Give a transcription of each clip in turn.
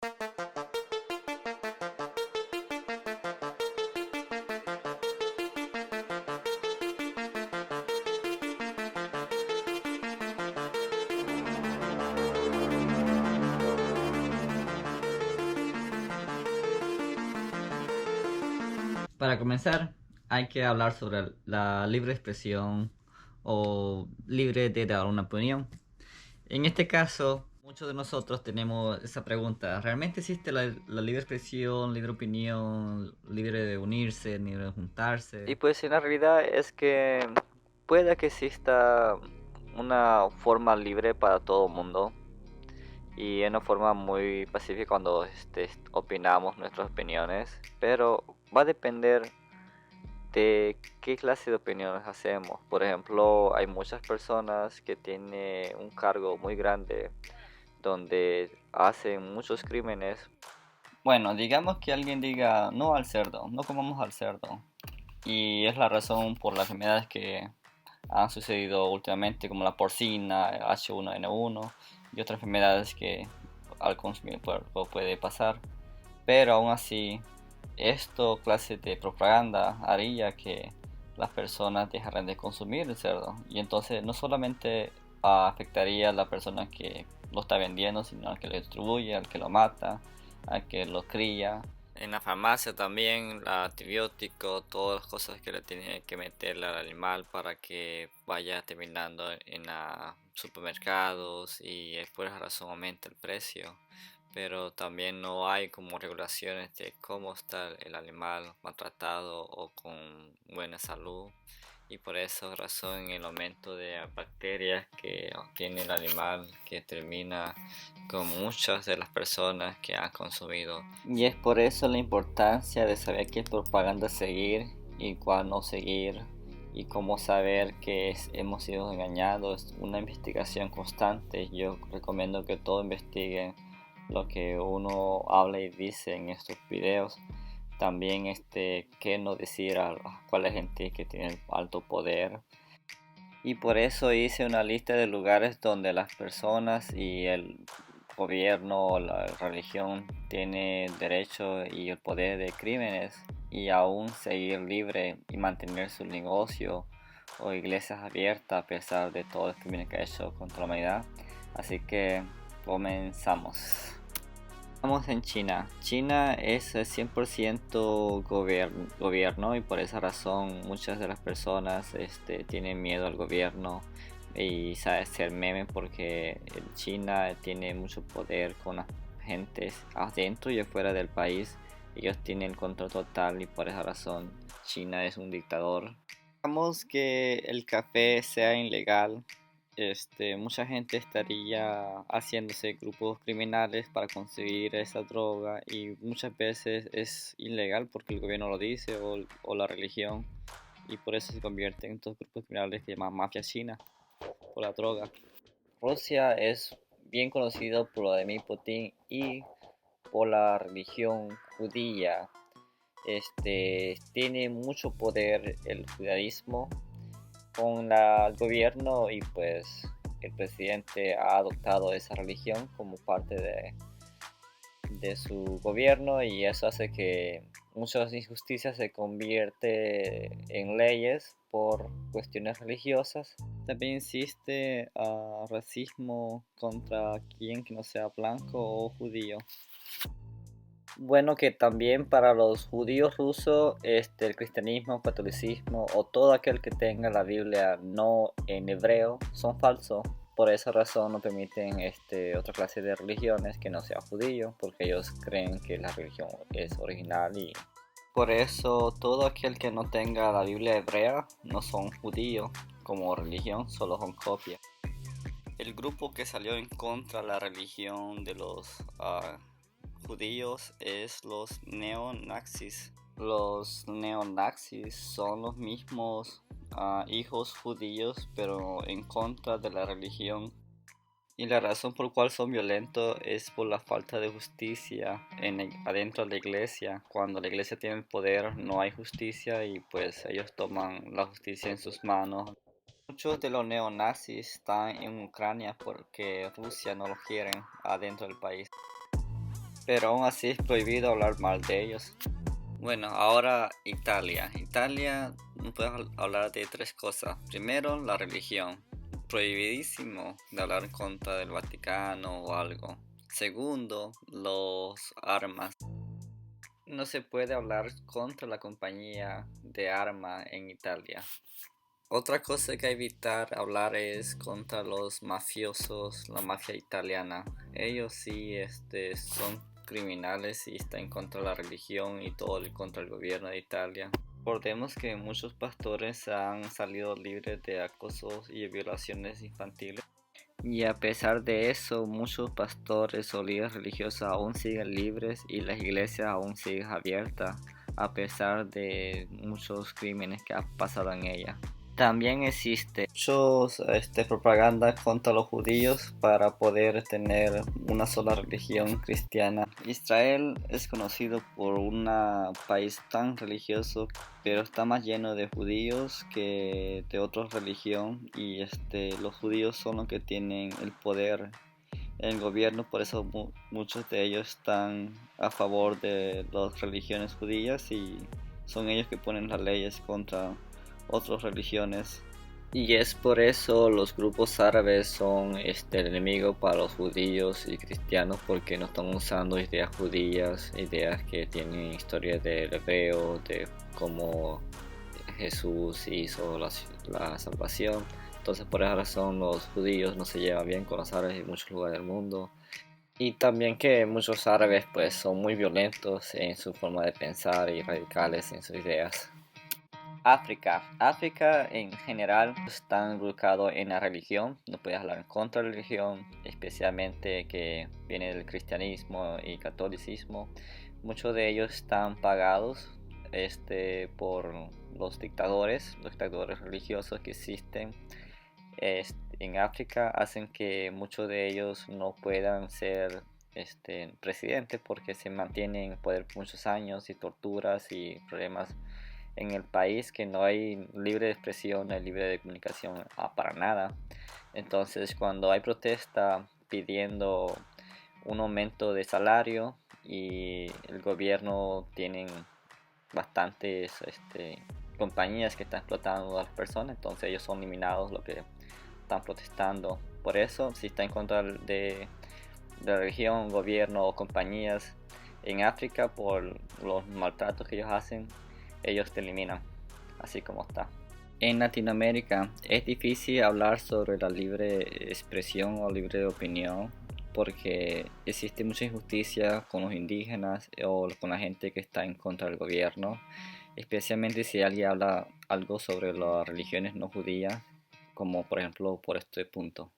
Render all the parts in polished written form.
Para comenzar, hay que hablar sobre la libre expresión o libre de dar una opinión. En este caso, muchos de nosotros tenemos esa pregunta: ¿realmente existe la libre expresión, libre opinión, libre de unirse, libre de juntarse? Y pues en la realidad es que puede que exista una forma libre para todo el mundo y una forma muy pacífica cuando opinamos nuestras opiniones, pero va a depender de qué clase de opiniones hacemos. Por ejemplo, hay muchas personas que tienen un cargo muy grande donde hacen muchos crímenes. Bueno, digamos que alguien diga no al cerdo, no comamos al cerdo. Y es la razón por las enfermedades que han sucedido últimamente, como la porcina, el H1N1 y otras enfermedades que al consumir el cuerpo puede pasar. Pero aún así, esto clase de propaganda haría que las personas dejaran de consumir el cerdo. Y entonces no solamente afectaría a la persona que lo está vendiendo, sino al que lo distribuye, al que lo mata, al que lo cría. En la farmacia también, el antibiótico, todas las cosas que le tiene que meterle al animal para que vaya terminando en los supermercados, y por esa razón aumenta el precio. Pero también no hay como regulaciones de cómo está el animal maltratado o con buena salud, y por esa razón el aumento de bacterias que obtiene el animal, que termina con muchas de las personas que han consumido. Y es por eso la importancia de saber qué propaganda seguir y cuál no seguir, y cómo saber que hemos sido engañados. Una investigación constante. Yo recomiendo que todos investiguen lo que uno habla y dice en estos videos. También qué no decir a cuál gente que tiene alto poder. Y por eso hice una lista de lugares donde las personas y el gobierno o la religión tiene derecho y el poder de crímenes y aún seguir libre y mantener su negocio o iglesias abiertas a pesar de todos los crímenes que ha hecho contra la humanidad. Así que comenzamos. Estamos en China. China es 100% gobierno, y por esa razón muchas de las personas tienen miedo al gobierno y sabe hacer meme porque China tiene mucho poder con las gentes adentro y afuera del país. Ellos tienen el control total y por esa razón China es un dictador. Digamos que el café sea ilegal, mucha gente estaría haciéndose grupos criminales para conseguir esa droga, y muchas veces es ilegal porque el gobierno lo dice o la religión, y por eso se convierte en estos grupos criminales que llaman mafia china por la droga. Rusia es bien conocido por Vladimir Putin y por la religión judía. Tiene mucho poder el judaísmo con el gobierno, y pues el presidente ha adoptado esa religión como parte de su gobierno, y eso hace que muchas injusticias se convierte en leyes por cuestiones religiosas. También existe racismo contra quien que no sea blanco o judío. Bueno, que también para los judíos rusos, el cristianismo, catolicismo o todo aquel que tenga la Biblia no en hebreo son falsos. Por esa razón no permiten otra clase de religiones que no sea judío, porque ellos creen que la religión es original, y por eso todo aquel que no tenga la Biblia hebrea no son judíos como religión, solo son copias. El grupo que salió en contra de la religión de los judíos es los neonazis. Los neonazis son los mismos hijos judíos, pero en contra de la religión. Y la razón por la cual son violentos es por la falta de justicia adentro de la iglesia. Cuando la iglesia tiene el poder, no hay justicia, y pues ellos toman la justicia en sus manos. Muchos de los neonazis están en Ucrania porque Rusia no los quiere adentro del país. pero aún así es prohibido hablar mal de ellos. Bueno, ahora Italia. Italia, no puedes hablar de tres cosas. Primero, la religión. Prohibidísimo de hablar en contra del Vaticano o algo. Segundo, los armas. No se puede hablar contra la compañía de armas en Italia. Otra cosa que hay que evitar hablar es contra los mafiosos, la mafia italiana. Ellos sí son criminales y están contra la religión y todo contra el gobierno de Italia. Recordemos que muchos pastores han salido libres de acosos y violaciones infantiles. Y a pesar de eso, muchos pastores o líderes religiosos aún siguen libres y las iglesias aún siguen abiertas, a pesar de muchos crímenes que han pasado en ellas. También existe muchos propaganda contra los judíos para poder tener una sola religión cristiana. Israel es conocido por un país tan religioso, pero está más lleno de judíos que de otra religión y los judíos son los que tienen el poder en el gobierno, por eso muchos de ellos están a favor de las religiones judías y son ellos que ponen las leyes contra otras religiones. Y es por eso los grupos árabes son el enemigo para los judíos y cristianos, porque no están usando ideas judías, ideas que tienen historia del hebreo, de cómo Jesús hizo la salvación. Entonces por esa razón los judíos no se llevan bien con los árabes en muchos lugares del mundo. Y también que muchos árabes pues son muy violentos en su forma de pensar y radicales en sus ideas. África en general está involucrado en la religión, no puedes hablar en contra de la religión, especialmente que viene del cristianismo y catolicismo. Muchos de ellos están pagados por los dictadores religiosos que existen en África, hacen que muchos de ellos no puedan ser presidentes porque se mantienen en poder por muchos años y torturas y problemas en el país, que no hay libre expresión, no hay libre comunicación para nada. Entonces cuando hay protesta pidiendo un aumento de salario y el gobierno tienen bastantes compañías que están explotando a las personas, entonces ellos son eliminados los que están protestando. Por eso, si está en contra de la religión, gobierno o compañías en África por los maltratos que ellos hacen, ellos te eliminan, así como está. En Latinoamérica es difícil hablar sobre la libre expresión o libre opinión porque existe mucha injusticia con los indígenas o con la gente que está en contra del gobierno, especialmente si alguien habla algo sobre las religiones no judías, como por ejemplo por este punto.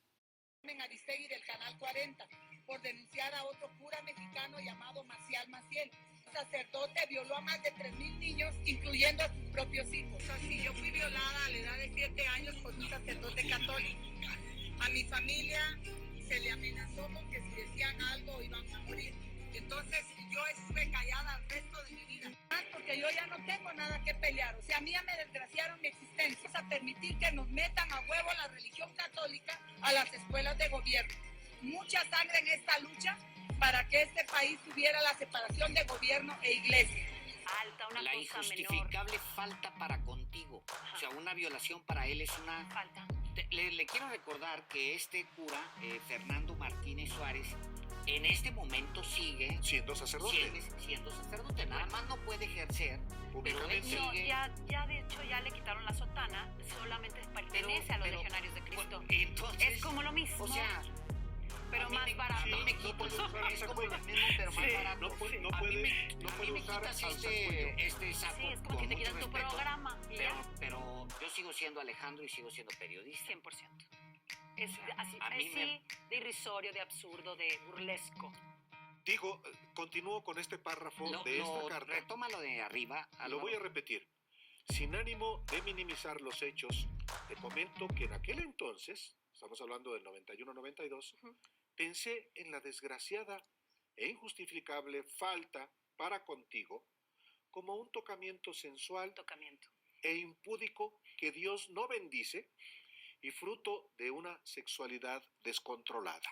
Aristegui del Canal 40 por denunciar a otro cura mexicano llamado Maciel Maciel. El sacerdote violó a más de 3,000 niños, incluyendo a sus propios hijos. Así, yo fui violada a la edad de 7 años por un sacerdote católico. A mi familia se le amenazó con que si decían algo iban a morir. Entonces yo estuve callada el resto de mi vida. Porque yo ya no tengo nada que pelear. O sea, a mí ya me desgraciaron mi existencia. Vamos a permitir que nos metan a huevo la religión católica a las escuelas de gobierno. Mucha sangre en esta lucha para que este país tuviera la separación de gobierno e iglesia. Una la injustificable menor. Falta para contigo. Ajá. O sea, una violación para él es una falta. Le quiero recordar que este cura, Fernando Martínez Suárez, en este momento sigue siendo sacerdote. Siendo sacerdote, nada más no puede ejercer. Pero él sigue... No, ya de hecho ya le quitaron la sotana, solamente pertenece a los legionarios de Cristo. Entonces, es como lo mismo. O sea, pero más barato. A mí me quitas, es como lo mismo, pero más barato. No puede usar este saco. Sí, es como que te quitan tu programa. Pero yo sigo siendo Alejandro y sigo siendo periodista. 100%. Es así de irrisorio, de absurdo, de burlesco. Digo, continúo con este párrafo de esta carta. Retómalo de arriba. Lo voy a repetir. Sin ánimo de minimizar los hechos, te comento que en aquel entonces, estamos hablando del 91-92, pensé en la desgraciada e injustificable falta para contigo como un tocamiento sensual e impúdico que Dios no bendice y fruto de una sexualidad descontrolada.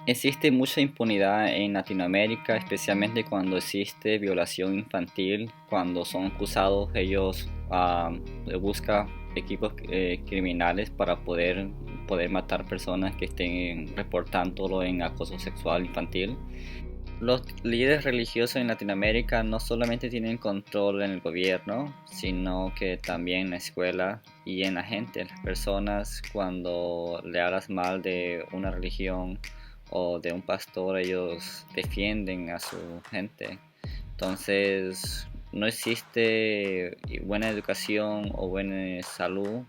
Existe mucha impunidad en Latinoamérica, especialmente cuando existe violación infantil, cuando son acusados ellos buscan equipos criminales para poder matar personas que estén reportándolo en acoso sexual infantil. Los líderes religiosos en Latinoamérica no solamente tienen control en el gobierno, sino que también en la escuela y en la gente. Las personas, cuando le hablas mal de una religión o de un pastor, ellos defienden a su gente. Entonces, no existe buena educación o buena salud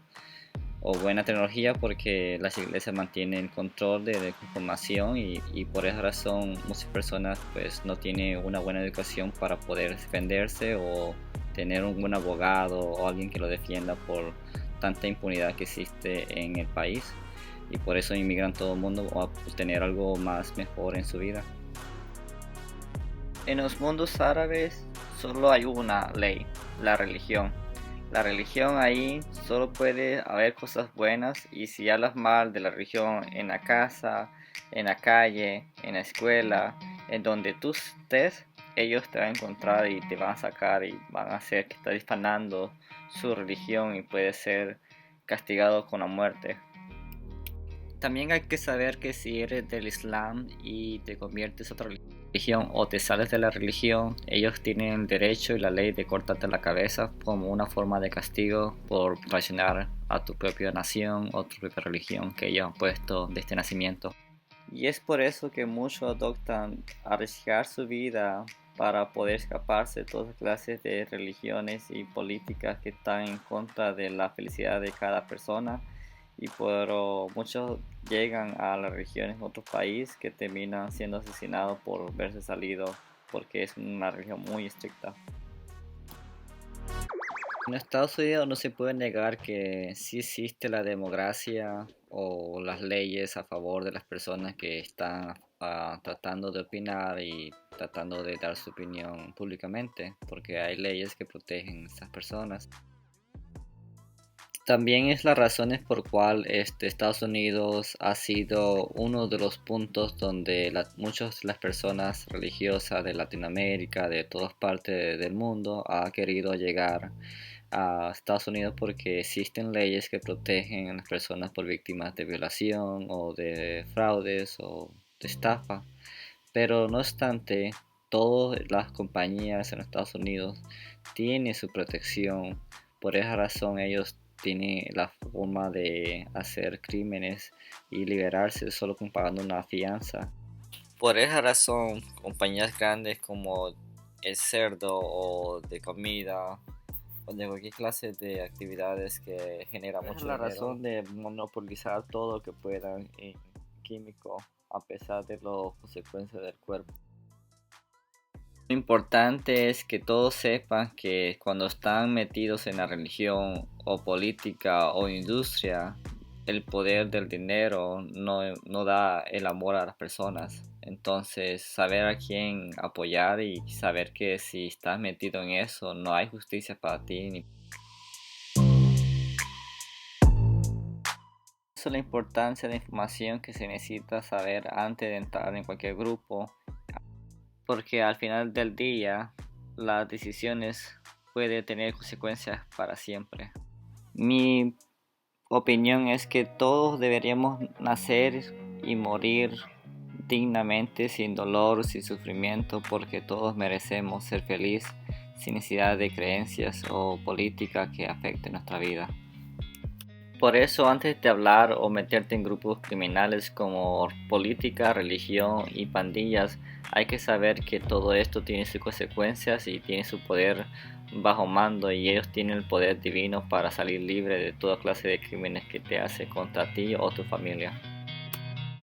o buena tecnología porque las iglesias mantienen control de la información y por esa razón muchas personas pues no tienen una buena educación para poder defenderse o tener un buen abogado o alguien que lo defienda por tanta impunidad que existe en el país, y por eso inmigran todo el mundo a obtener algo más mejor en su vida. En los mundos árabes solo hay una ley, la religión. La religión ahí solo puede haber cosas buenas, y si hablas mal de la religión en la casa, en la calle, en la escuela, en donde tú estés, ellos te van a encontrar y te van a sacar y van a hacer que estás difamándose su religión y puede ser castigado con la muerte. También hay que saber que si eres del Islam y te conviertes a otra religión o te sales de la religión, ellos tienen el derecho y la ley de cortarte la cabeza como una forma de castigo por traicionar a tu propia nación o tu propia religión que ellos han puesto desde nacimiento. Y es por eso que muchos adoptan arriesgar su vida para poder escaparse de todas clases de religiones y políticas que están en contra de la felicidad de cada persona. Y por muchos llegan a las regiones en otro país que terminan siendo asesinados por verse salido, porque es una religión muy estricta. En Estados Unidos no se puede negar que sí existe la democracia o las leyes a favor de las personas que están tratando de opinar y tratando de dar su opinión públicamente, porque hay leyes que protegen a estas personas. También es las razones por cual Estados Unidos ha sido uno de los puntos donde muchas de las personas religiosas de Latinoamérica, de todas partes del mundo, ha querido llegar a Estados Unidos porque existen leyes que protegen a las personas por víctimas de violación o de fraudes o de estafa. Pero no obstante, todas las compañías en Estados Unidos tienen su protección. Por esa razón ellos tienen la forma de hacer crímenes y liberarse solo con pagando una fianza. Por esa razón, compañías grandes como el cerdo o de comida o de cualquier clase de actividades que genera mucho dinero, es la razón de monopolizar todo lo que puedan en químico a pesar de las consecuencias del cuerpo. Lo importante es que todos sepan que cuando están metidos en la religión o política o industria, el poder del dinero no da el amor a las personas. Entonces, saber a quién apoyar y saber que si estás metido en eso, no hay justicia para ti. Eso es la importancia de la información que se necesita saber antes de entrar en cualquier grupo, porque al final del día las decisiones pueden tener consecuencias para siempre. Mi opinión es que todos deberíamos nacer y morir dignamente, sin dolor, sin sufrimiento, porque todos merecemos ser felices sin necesidad de creencias o política que afecten nuestra vida. Por eso, antes de hablar o meterte en grupos criminales como política, religión y pandillas, hay que saber que todo esto tiene sus consecuencias y tiene su poder bajo mando, y ellos tienen el poder divino para salir libre de toda clase de crímenes que te hace contra ti o tu familia.